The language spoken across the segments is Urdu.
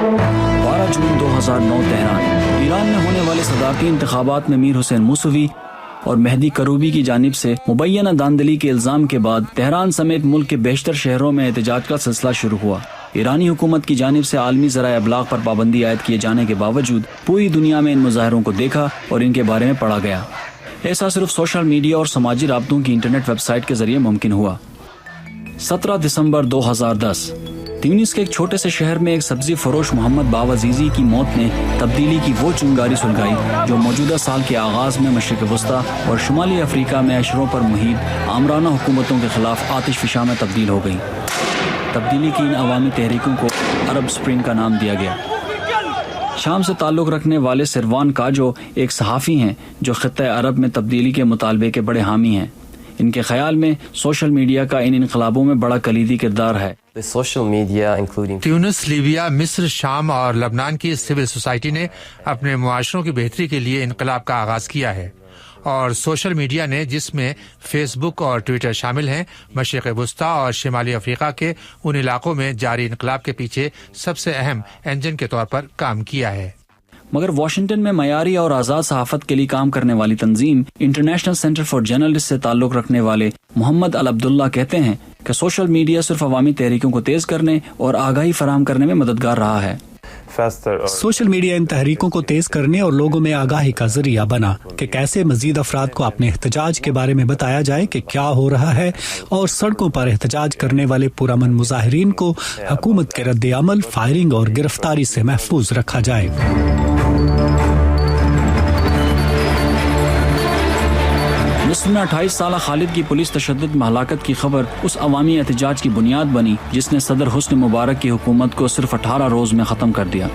12 جون 2009 تہران۔ ایران میں ہونے والے صدارتی انتخابات میں میر حسین موسوی اور مہدی کروبی کی جانب سے مبینہ داندلی کے الزام کے بعد تہران سمیت ملک کے بیشتر شہروں میں احتجاج کا سلسلہ شروع ہوا۔ ایرانی حکومت کی جانب سے عالمی ذرائع ابلاغ پر پابندی عائد کیے جانے کے باوجود پوری دنیا میں ان مظاہروں کو دیکھا اور ان کے بارے میں پڑھا گیا۔ ایسا صرف سوشل میڈیا اور سماجی رابطوں کی انٹرنیٹ ویب سائٹ کے ذریعے ممکن ہوا۔ 17 دسمبر 2010 تیونس کے ایک چھوٹے سے شہر میں ایک سبزی فروش محمد باوعزیزی کی موت نے تبدیلی کی وہ چنگاری سلگائی جو موجودہ سال کے آغاز میں مشرق وسطی اور شمالی افریقہ میں عشروں پر محیط آمرانہ حکومتوں کے خلاف آتش فشاں میں تبدیل ہو گئی۔ تبدیلی کی ان عوامی تحریکوں کو عرب سپرنگ کا نام دیا گیا۔ شام سے تعلق رکھنے والے سروان کاجو ایک صحافی ہیں جو خطہ عرب میں تبدیلی کے مطالبے کے بڑے حامی ہیں۔ ان کے خیال میں سوشل میڈیا کا ان انقلابوں میں بڑا کلیدی کردار ہے۔ تیونس، لیبیا، مصر، شام اور لبنان کی سول سوسائٹی نے اپنے معاشروں کی بہتری کے لیے انقلاب کا آغاز کیا ہے، اور سوشل میڈیا نے، جس میں فیس بک اور ٹویٹر شامل ہیں، مشرق وسطی اور شمالی افریقہ کے ان علاقوں میں جاری انقلاب کے پیچھے سب سے اہم انجن کے طور پر کام کیا ہے۔ مگر واشنگٹن میں معیاری اور آزاد صحافت کے لیے کام کرنے والی تنظیم انٹرنیشنل سینٹر فار جرنلسٹ سے تعلق رکھنے والے محمد العبداللہ کہتے ہیں کہ سوشل میڈیا صرف عوامی تحریکوں کو تیز کرنے اور آگاہی فراہم کرنے میں مددگار رہا ہے۔ سوشل میڈیا ان تحریکوں کو تیز کرنے اور لوگوں میں آگاہی کا ذریعہ بنا کہ کیسے مزید افراد کو اپنے احتجاج کے بارے میں بتایا جائے کہ کیا ہو رہا ہے، اور سڑکوں پر احتجاج کرنے والے پرامن مظاہرین کو حکومت کے رد عمل، فائرنگ اور گرفتاری سے محفوظ رکھا جائے۔ مصر میں 28 سالہ خالد کی پولیس تشدد میں ہلاکت کی خبر اس عوامی احتجاج کی بنیاد بنی جس نے صدر حسنی مبارک کی حکومت کو صرف 18 روز میں ختم کر دیا۔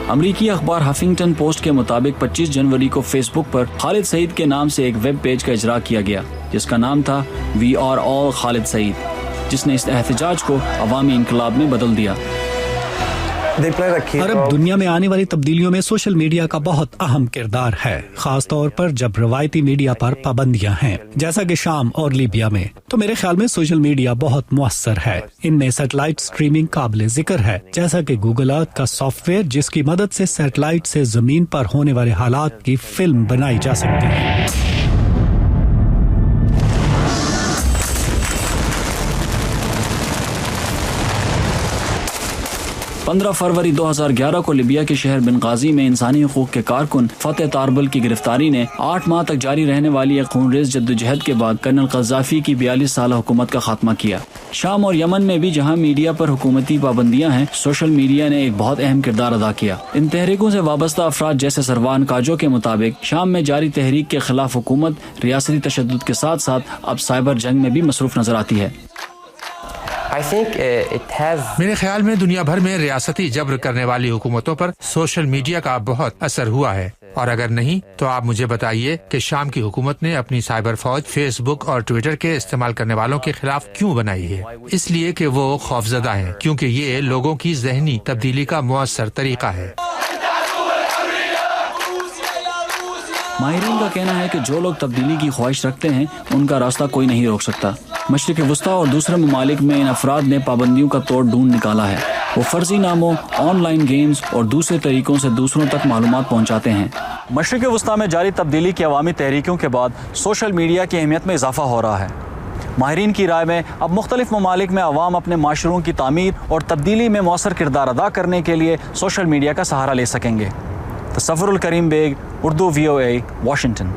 امریکی اخبار ہفنگٹن پوسٹ کے مطابق 25 جنوری کو فیس بک پر خالد سعید کے نام سے ایک ویب پیج کا اجرا کیا گیا جس کا نام تھا وی آر آل خالد سعید، جس نے اس احتجاج کو عوامی انقلاب میں بدل دیا۔ عرب دنیا میں آنے والی تبدیلیوں میں سوشل میڈیا کا بہت اہم کردار ہے، خاص طور پر جب روایتی میڈیا پر پابندیاں ہیں جیسا کہ شام اور لیبیا میں۔ تو میرے خیال میں سوشل میڈیا بہت مؤثر ہے۔ ان میں سیٹلائٹ سٹریمنگ قابل ذکر ہے، جیسا کہ گوگل ارتھ کا سافٹ ویئر جس کی مدد سے سیٹلائٹ سے زمین پر ہونے والے حالات کی فلم بنائی جا سکتی ہے۔ 15 فروری 2011 کو لیبیا کے شہر بنغازی میں انسانی حقوق کے کارکن فتح تاربل کی گرفتاری نے 8 ماہ تک جاری رہنے والی ایک خونریز جدوجہد کے بعد کرنل قذافی کی 42 سالہ حکومت کا خاتمہ کیا۔ شام اور یمن میں بھی جہاں میڈیا پر حکومتی پابندیاں ہیں، سوشل میڈیا نے ایک بہت اہم کردار ادا کیا۔ ان تحریکوں سے وابستہ افراد جیسے سروان کاجو کے مطابق شام میں جاری تحریک کے خلاف حکومت ریاستی تشدد کے ساتھ ساتھ اب سائبر جنگ میں بھی مصروف نظر آتی ہے۔ میرے خیال میں دنیا بھر میں ریاستی جبر کرنے والی حکومتوں پر سوشل میڈیا کا بہت اثر ہوا ہے، اور اگر نہیں تو آپ مجھے بتائیے کہ شام کی حکومت نے اپنی سائبر فوج فیس بک اور ٹویٹر کے استعمال کرنے والوں کے خلاف کیوں بنائی ہے؟ اس لیے کہ وہ خوفزدہ ہیں، کیونکہ یہ لوگوں کی ذہنی تبدیلی کا مؤثر طریقہ ہے۔ ماہرین کا کہنا ہے کہ جو لوگ تبدیلی کی خواہش رکھتے ہیں ان کا راستہ کوئی نہیں روک سکتا۔ مشرق وسطی اور دوسرے ممالک میں ان افراد نے پابندیوں کا توڑ ڈھونڈ نکالا ہے۔ وہ فرضی ناموں، آن لائن گیمز اور دوسرے طریقوں سے دوسروں تک معلومات پہنچاتے ہیں۔ مشرق وسطی میں جاری تبدیلی کی عوامی تحریکوں کے بعد سوشل میڈیا کی اہمیت میں اضافہ ہو رہا ہے۔ ماہرین کی رائے میں اب مختلف ممالک میں عوام اپنے معاشروں کی تعمیر اور تبدیلی میں مؤثر کردار ادا کرنے کے لیے سوشل میڈیا کا سہارا لے سکیں گے۔ تصور الکریم بیگ، اردو VOA، واشنگٹن۔